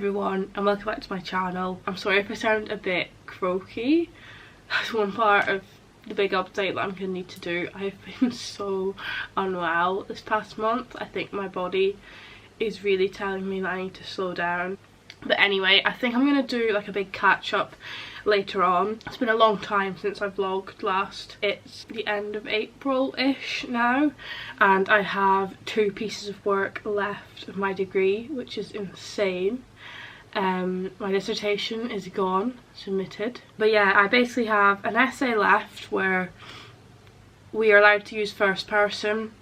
everyone and welcome back to my channel. I'm sorry if I sound a bit croaky. That's one part of the big update that I'm going to need to do. I've been so unwell this past month. I think my body is really telling me that I need to slow down. But anyway, I think I'm going to do like a big catch up later on. It's been a long time since I vlogged last. It's the end of April-ish now, and I have 2 pieces of work left of my degree, which is insane. My dissertation is gone, submitted. But yeah, I basically have an essay left where we are allowed to use first person.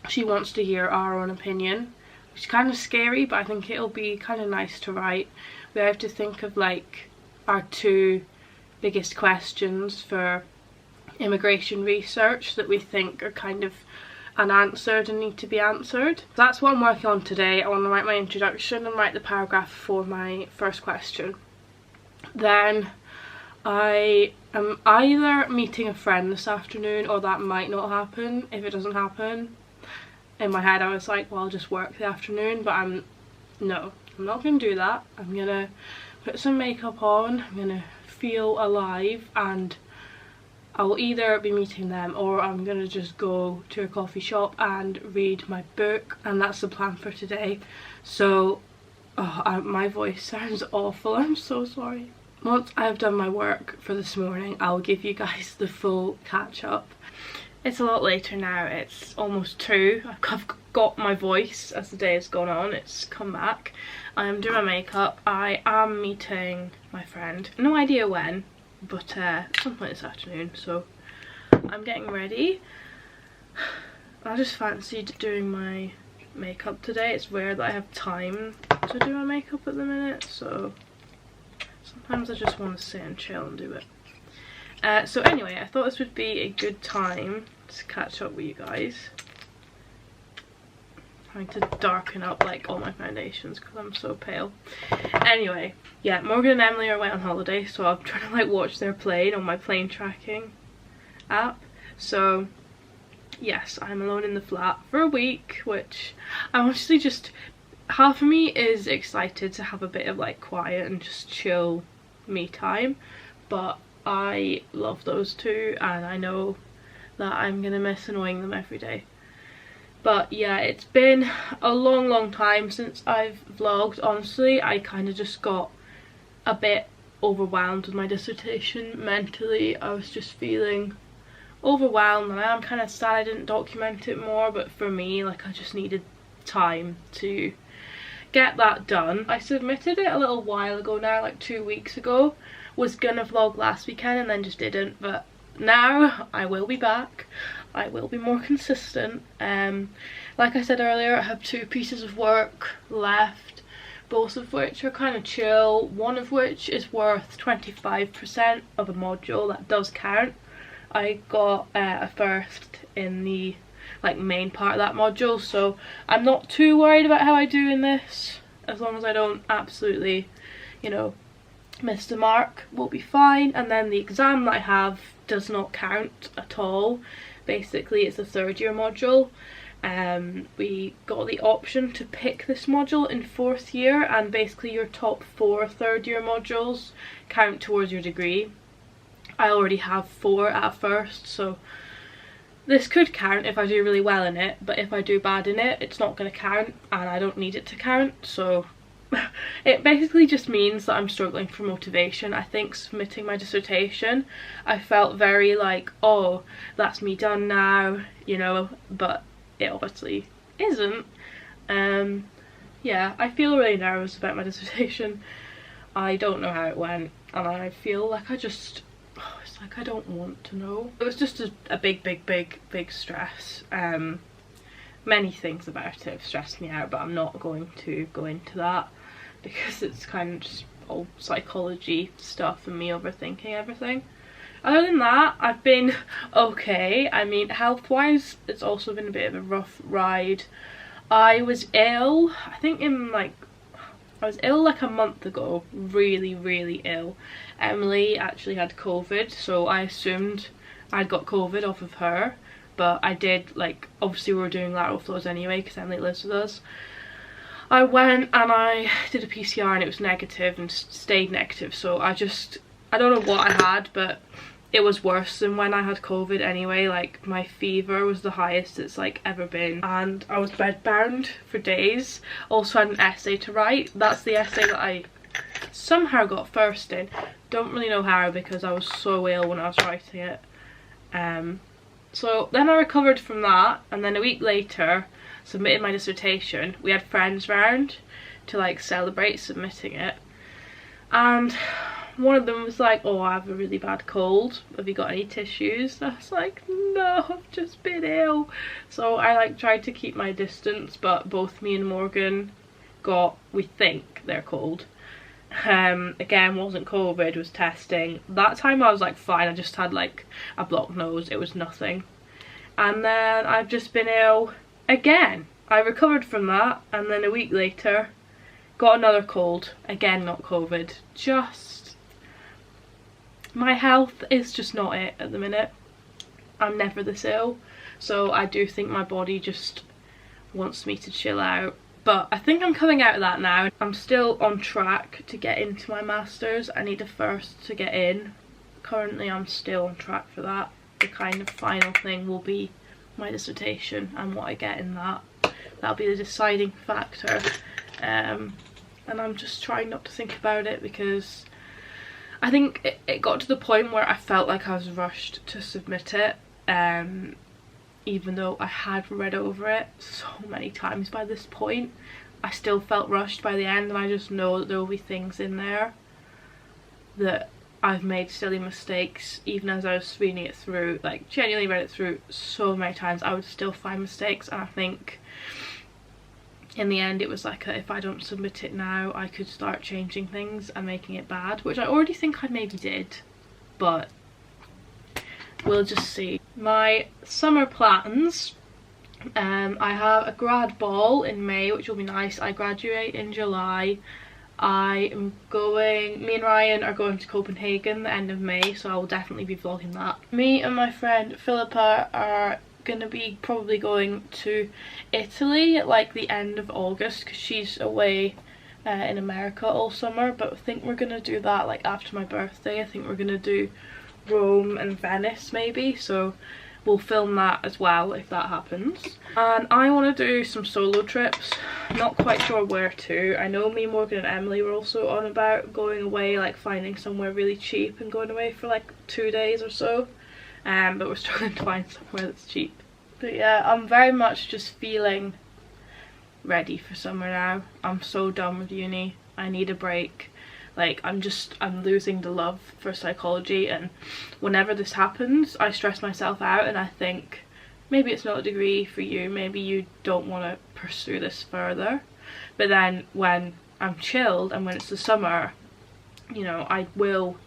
She wants to hear our own opinion, which is kind of scary, but I think it'll be kind of nice to write. We have to think of like our 2 biggest questions for immigration research that we think are kind of unanswered and need to be answered. That's what I'm working on today. I want to write my introduction and write the paragraph for my first question. Then I am either meeting a friend this afternoon, or that might not happen. If it doesn't happen, in my head I was like, well, I'll just work the afternoon, but I'm not going to do that. I'm going to put some makeup on, I'm going to feel alive, and I'll either be meeting them or I'm going to just go to a coffee shop and read my book, and that's the plan for today. So my voice sounds awful, I'm so sorry. Once I've done my work for this morning, I'll give you guys the full catch up. It's a lot later now, it's almost 2. I've got my voice as the day has gone on, it's come back. I am doing my makeup, I am meeting my friend, no idea when, but at some point this afternoon, so I'm getting ready. I just fancied doing my makeup today. It's rare that I have time to do my makeup at the minute, so sometimes I just want to sit and chill and do it. So anyway, I thought this would be a good time to catch up with you guys. Trying to darken up like all my foundations because I'm so pale. Anyway, yeah, Morgan and Emily are away on holiday, so I'm trying to like watch their plane on my plane tracking app. So yes, I'm alone in the flat for a week, which I'm honestly just, half of me is excited to have a bit of like quiet and just chill me time, but I love those 2 and I know that I'm gonna miss annoying them every day. But yeah, it's been a long time since I've vlogged. Honestly, I kind of just got a bit overwhelmed with my dissertation mentally. I was just feeling overwhelmed, and I am kind of sad I didn't document it more, but for me, like, I just needed time to get that done. I submitted it a little while ago now, like 2 weeks ago. Was gonna vlog last weekend and then just didn't, but now I will be back. I will be more consistent. Like I said earlier, I have 2 pieces of work left, both of which are kind of chill, one of which is worth 25% of a module. That does count. I got a first in the like main part of that module, so I'm not too worried about how I do in this. As long as I don't absolutely, you know, miss the mark, will be fine. And then the exam that I have does not count at all. Basically, it's a 3rd year module. We got the option to pick this module in 4th year, and basically your top 4 3rd year modules count towards your degree. I already have 4 at first, so this could count if I do really well in it, but if I do bad in it, it's not going to count, and I don't need it to count. So it basically just means that I'm struggling for motivation. I think submitting my dissertation, I felt very like, oh, that's me done now, you know, but it obviously isn't. Yeah, I feel really nervous about my dissertation. I don't know how it went, and I feel like it's like I don't want to know. It was just a big stress. Many things about it have stressed me out, but I'm not going to go into that because it's kind of just all psychology stuff and me overthinking everything. Other than that, I've been okay. I mean, health-wise, it's also been a bit of a rough ride. I was ill, I think I was ill like a month ago, really ill. Emily actually had COVID, so I assumed I'd got COVID off of her, but I did, like, obviously we were doing lateral flows anyway because Emily lives with us. I went and I did a PCR and it was negative and stayed negative, so I don't know what I had, but it was worse than when I had COVID anyway. Like, my fever was the highest it's like ever been, and I was bedbound for days. Also had an essay to write. That's the essay that I somehow got first in. Don't really know how, because I was so ill when I was writing it. So then I recovered from that, and then a week later submitted my dissertation. We had friends round to like celebrate submitting it, and one of them was like, oh, I have a really bad cold, have you got any tissues? And I was like, no, I've just been ill. So I like tried to keep my distance, but both me and Morgan got, we think they're cold. Again, wasn't COVID, was testing. That time I was like fine, I just had like a blocked nose, it was nothing. And then I've just been ill again. I recovered from that, and then a week later got another cold. Again, not COVID. Just, my health is just not it at the minute. I'm never this ill, so I do think my body just wants me to chill out. But I think I'm coming out of that now. I'm still on track to get into my masters. I need a first to get in. Currently I'm still on track for that. The kind of final thing will be my dissertation and what I get in that. That'll be the deciding factor. And I'm just trying not to think about it, because I think it got to the point where I felt like I was rushed to submit it. Even though I had read over it so many times by this point, I still felt rushed by the end, and I just know that there will be things in there that I've made silly mistakes. Even as I was reading it through, like genuinely read it through so many times, I would still find mistakes, and I think in the end it was like if I don't submit it now, I could start changing things and making it bad, which I already think I maybe did, but we'll just see. My summer plans, I have a grad ball in May, which will be nice. I graduate in July. I am going, me and Ryan are going to Copenhagen the end of May, so I will definitely be vlogging that. Me and my friend Philippa are gonna be probably going to Italy at like the end of August, because she's away in America all summer, but I think we're gonna do that like after my birthday. I think we're gonna do Rome and Venice maybe, so we'll film that as well if that happens. And I want to do some solo trips, not quite sure where to. I know me, Morgan and Emily were also on about going away, like finding somewhere really cheap and going away for like 2 days or so, but we're struggling to find somewhere that's cheap. But yeah, I'm very much just feeling ready for summer now. I'm so done with uni. I need a break. Like, I'm losing the love for psychology, and whenever this happens I stress myself out, and I think maybe it's not a degree for you, maybe you don't want to pursue this further. But then when I'm chilled and when it's the summer, you know, I will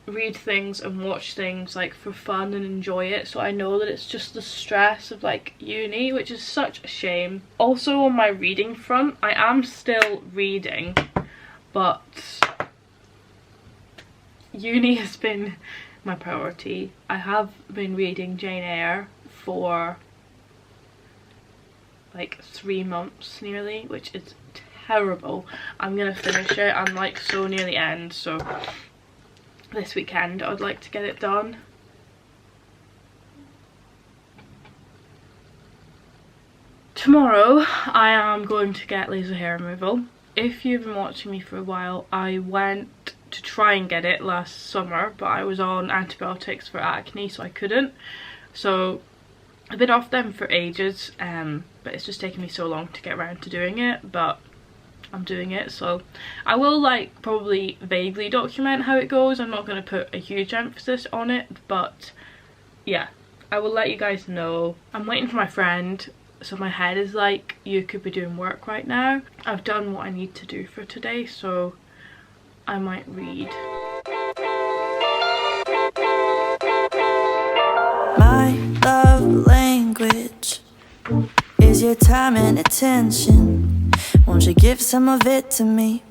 read things and watch things like for fun and enjoy it. So I know that it's just the stress of like uni, which is such a shame. Also on my reading front, I am still reading, but uni has been my priority. I have been reading Jane Eyre for like 3 months nearly, which is terrible. I'm gonna finish it. I'm like so near the end, so this weekend I would like to get it done. Tomorrow I am going to get laser hair removal. If you've been watching me for a while, I went to try and get it last summer, but I was on antibiotics for acne, so I couldn't. So I've been off them for ages, but it's just taken me so long to get around to doing it, but I'm doing it. So I will like probably vaguely document how it goes. I'm not going to put a huge emphasis on it, but yeah, I will let you guys know. I'm waiting for my friend, so my head is like, you could be doing work right now. I've done what I need to do for today, so I might read. My love language is your time and attention. Won't you give some of it to me?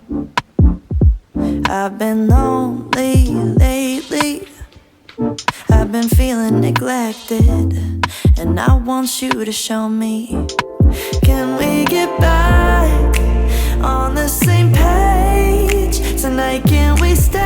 I've been lonely lately. I've been feeling neglected, and I want you to show me Can we get back on the same page tonight? Can we stay?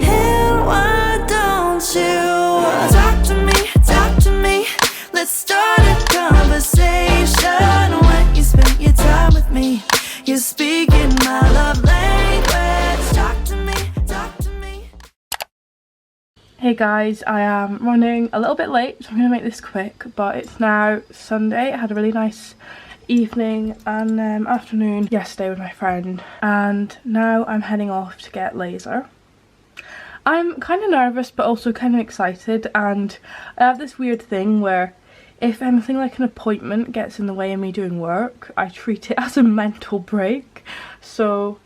And why don't you talk to me? Let's start a conversation. When you spend your time with me, you're speaking my love language. Talk to me, talk to me. Hey guys, I am running a little bit late, so I'm going to make this quick, but it's now Sunday. I had a really nice evening and afternoon yesterday with my friend, and now I'm heading off to get laser. I'm kind of nervous but also kind of excited, and I have this weird thing where if anything like an appointment gets in the way of me doing work, I treat it as a mental break. So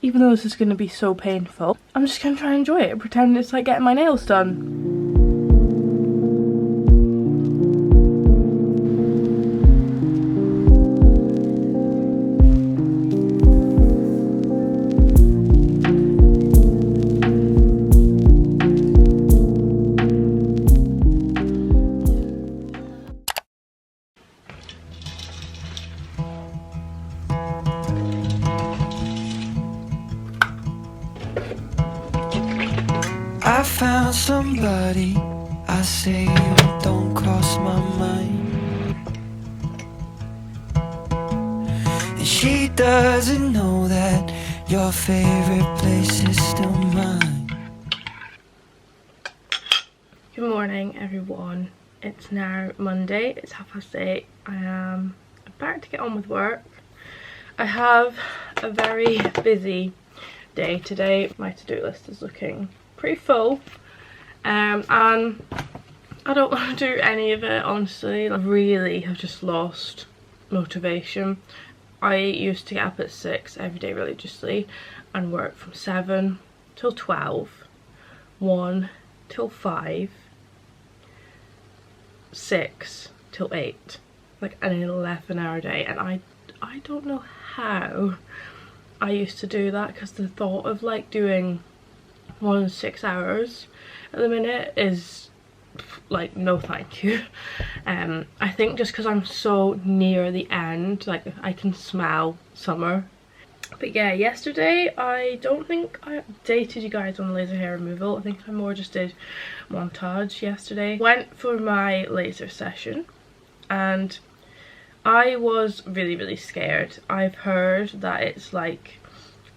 even though this is going to be so painful, I'm just going to try and enjoy it and pretend it's like getting my nails done. I found somebody, I say you don't cross my mind. And she doesn't know that your favorite place is still mine. Good morning everyone. It's now Monday, it's 8:30. I am about to get on with work. I have a very busy day today. My to-do list is looking pretty full, and I don't want to do any of it, honestly. I really have just lost motivation. I used to get up at 6 every day religiously and work from 7 till 12, 1 till 5, 6 till 8, like an 11-hour day, and I don't know how I used to do that, because the thought of like doing more than 6 hours at the minute is like no thank you. I think just because I'm so near the end, like I can smell summer. But yeah, yesterday I don't think I updated you guys on the laser hair removal. I think I more just did montage yesterday. Went for my laser session and I was really scared. I've heard that it's like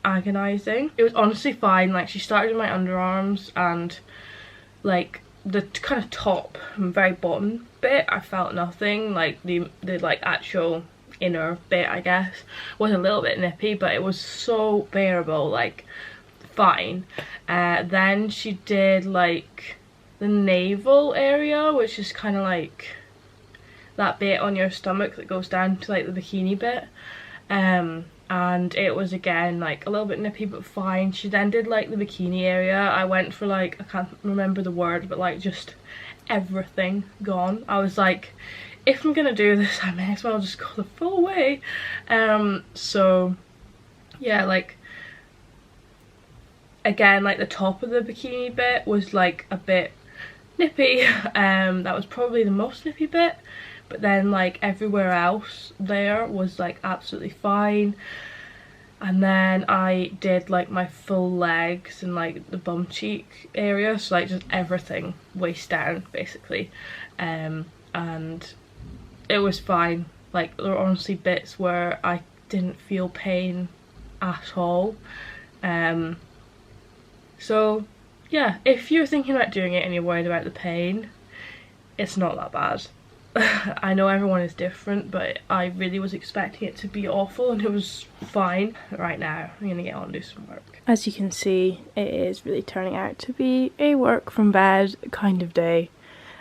agonizing. It was honestly fine. Like, she started in my underarms and like the kind of top and very bottom bit I felt nothing. Like the like actual inner bit, I guess, was a little bit nippy, but it was so bearable, like fine. Then she did like the navel area, which is kind of like that bit on your stomach that goes down to like the bikini bit, and it was again like a little bit nippy but fine. She then did like the bikini area. I went for like, I can't remember the word, but like just everything gone. I was like, if I'm gonna do this, I may as well just go the full way. So yeah, like again, like the top of the bikini bit was like a bit nippy. That was probably the most nippy bit, but then like everywhere else there was like absolutely fine. And then I did like my full legs and like the bum cheek area, so like just everything waist down basically, and it was fine. Like there were honestly bits where I didn't feel pain at all. So yeah, if you're thinking about doing it and you're worried about the pain, it's not that bad. I know everyone is different, but I really was expecting it to be awful and it was fine. Right now I'm gonna get on and do some work. As you can see, it is really turning out to be a work from bed kind of day.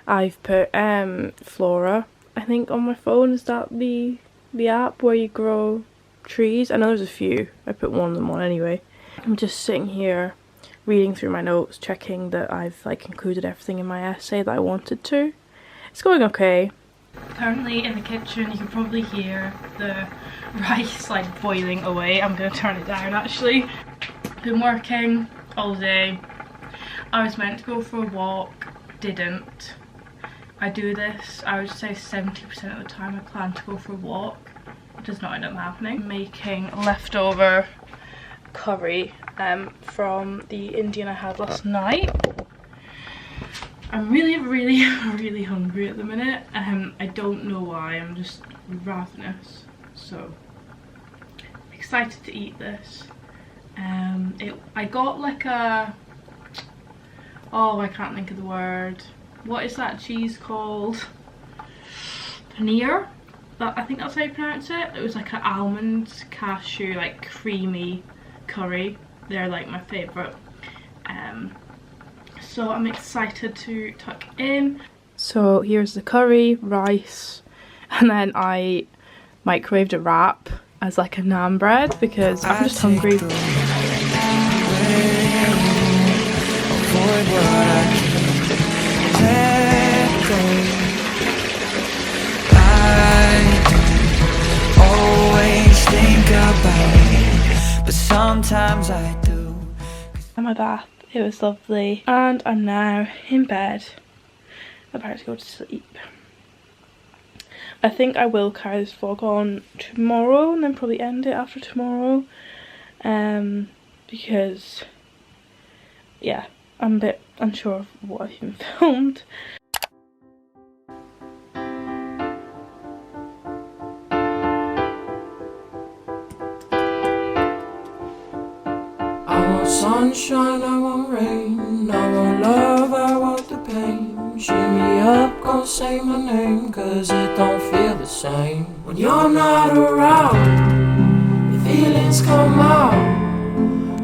I've put Flora, I think, on my phone. Is that the app where you grow trees? I know there's a few. I put one of them on anyway. I'm just sitting here reading through my notes, checking that I've like included everything in my essay that I wanted to. It's going okay. Currently in the kitchen, you can probably hear the rice like boiling away. I'm gonna turn it down actually. Been working all day. I was meant to go for a walk, didn't. I do this, I would say 70% of the time I plan to go for a walk. It does not end up happening. I'm making leftover curry from the Indian I had last night. I'm really really hungry at the minute. I don't know why, I'm just ravenous. So excited to eat this. I got like a, oh, I can't think of the word. What is that cheese called? Paneer? I think that's how you pronounce it. It was like an almond, cashew, like creamy curry. They're like my favourite. So I'm excited to tuck in. So here's the curry, rice, and then I microwaved a wrap as like a naan bread because I'm just hungry. But sometimes I do. And my bath, it was lovely, and I'm now in bed about to go to sleep. I think I will carry this vlog on tomorrow and then probably end it after tomorrow, because yeah, I'm a bit unsure of what I've even filmed. Sunshine, I want rain, I want love, I want the pain. Shimmy up, gon' say my name, cause it don't feel the same when you're not around, the feelings come out.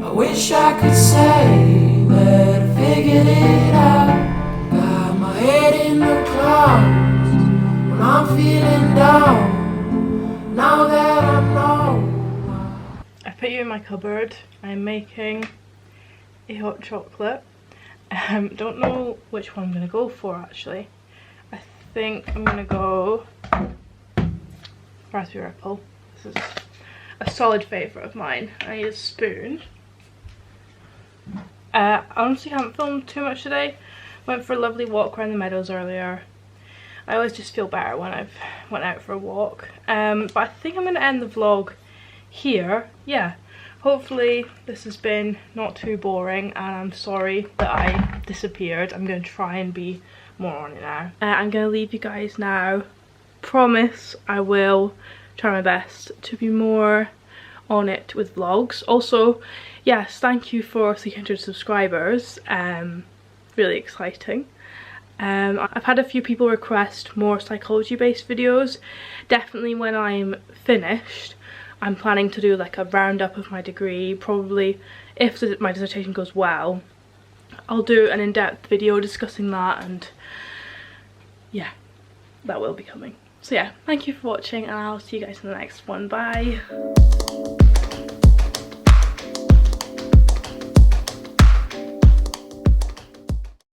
I wish I could say that I figured it out. Got my head in the clouds when I'm feeling down, now that I know. I put you in my cupboard. I'm making a hot chocolate. Don't know which one I'm gonna go for actually. I think I'm gonna go raspberry ripple. This is a solid favourite of mine. I need a spoon. I honestly haven't filmed too much today. Went for a lovely walk around the meadows earlier. I always just feel better when I've went out for a walk. But I think I'm gonna end the vlog here. Yeah. Hopefully this has been not too boring, and I'm sorry that I disappeared. I'm going to try and be more on it now. I'm going to leave you guys now. Promise I will try my best to be more on it with vlogs. Also, yes, thank you for 300 subscribers. Really exciting. I've had a few people request more psychology based videos. Definitely when I'm finished, I'm planning to do like a roundup of my degree. Probably if my dissertation goes well, I'll do an in-depth video discussing that, and yeah, that will be coming. So yeah, thank you for watching, and I'll see you guys in the next one. Bye.